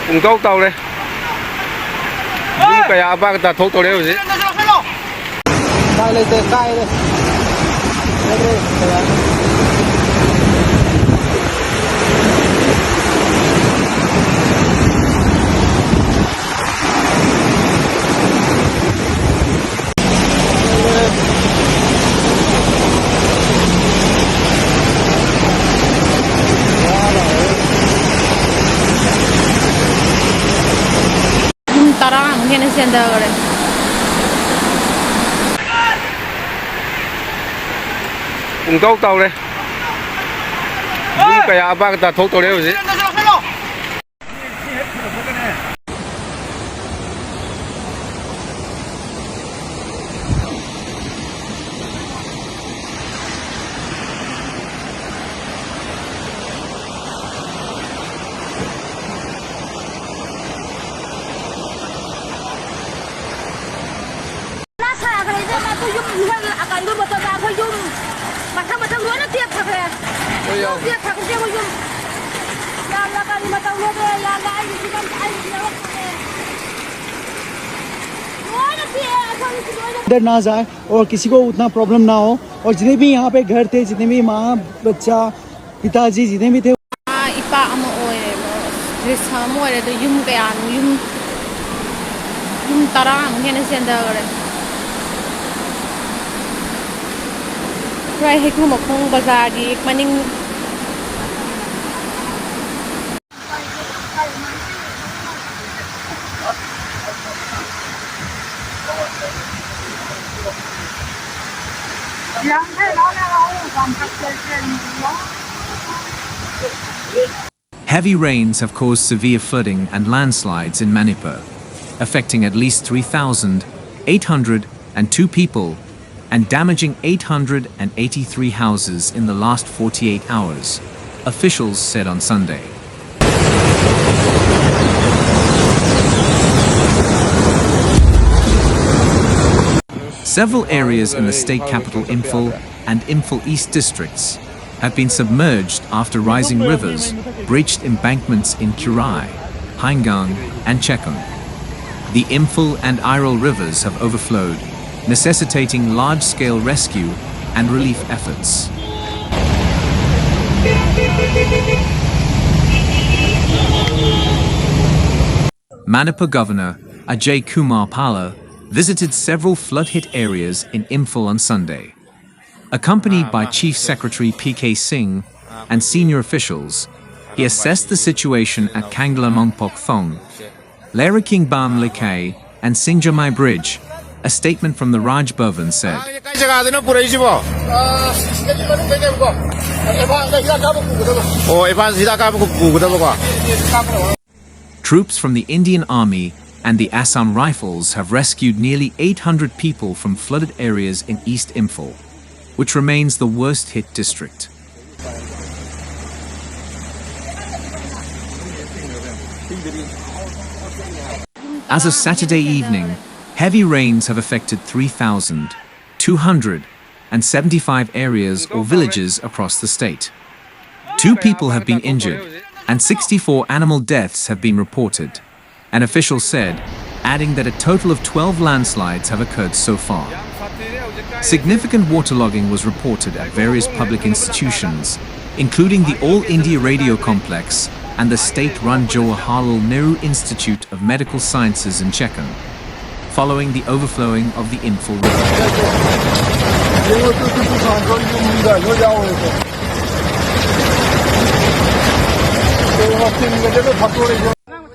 Cùng câu tàu đây. Những cái áo bạc ta thâu tàu đây rồi. Cai lên đây, cai đây. Tarang ini senda kare. Cùng câu tàu đây. Những cái áo bạc ta thâu tàu đây rồi. अंदर ना जाए और किसी को उतना problem ना हो और जितने भी यहाँ पे घर थे जितने भी माँ बच्चा पिताजी जितने भी थे Ipa amo oye, risamo oye to yum kaya yum tarang ini senda kare. Khurai hekmu mokong bazar di maning. Heavy rains have caused severe flooding and landslides in Manipur, affecting at least 3,802 people and damaging 883 houses in the last 48 hours, officials said on Sunday. Several areas in the state capital Imphal and Imphal East districts have been submerged after rising rivers breached embankments in Khurai, Heingang and Checkon. The Imphal and Iril rivers have overflowed, necessitating large-scale rescue and relief efforts. Manipur Governor Ajay Kumar Pala visited several flood-hit areas in Imphal on Sunday. Accompanied by Chief Secretary P.K. Singh and senior officials, he assessed the situation at Kangla Mongpok Thong, Lara King Bam Lekay, and Singjamai Bridge. A statement from the Raj Bhavan said, troops from the Indian Army and the Assam Rifles have rescued nearly 800 people from flooded areas in East Imphal, which remains the worst-hit district. As of Saturday evening, heavy rains have affected 3,275 areas or villages across the state. 2 people have been injured and 64 animal deaths have been reported, an official said, adding that a total of 12 landslides have occurred so far. Significant waterlogging was reported at various public institutions, including the All India Radio Complex and the state-run Jawaharlal Nehru Institute of Medical Sciences in Checkon, following the overflowing of the Imphal River.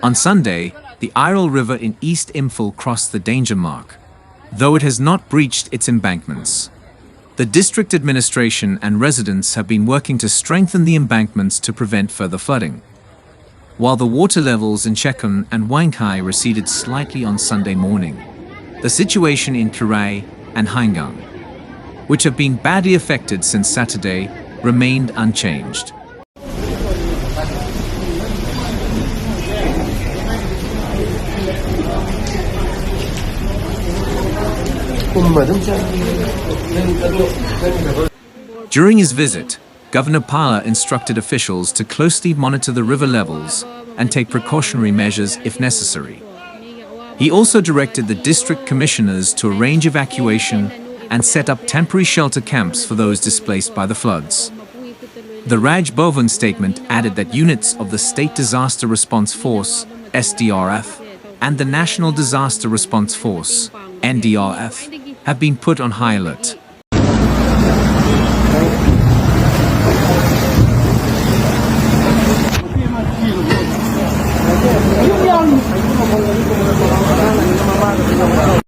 On Sunday, the Iril River in East Imphal crossed the danger mark, though it has not breached its embankments. The district administration and residents have been working to strengthen the embankments to prevent further flooding. While the water levels in Checkon and Wankai receded slightly on Sunday morning, the situation in Khurai and Heingang, which have been badly affected since Saturday, remained unchanged. During his visit, Governor Pala instructed officials to closely monitor the river levels and take precautionary measures if necessary. He also directed the district commissioners to arrange evacuation and set up temporary shelter camps for those displaced by the floods. The Raj Bhavan statement added that units of the State Disaster Response Force (SDRF) and the National Disaster Response Force (NDRF) have been put on high alert.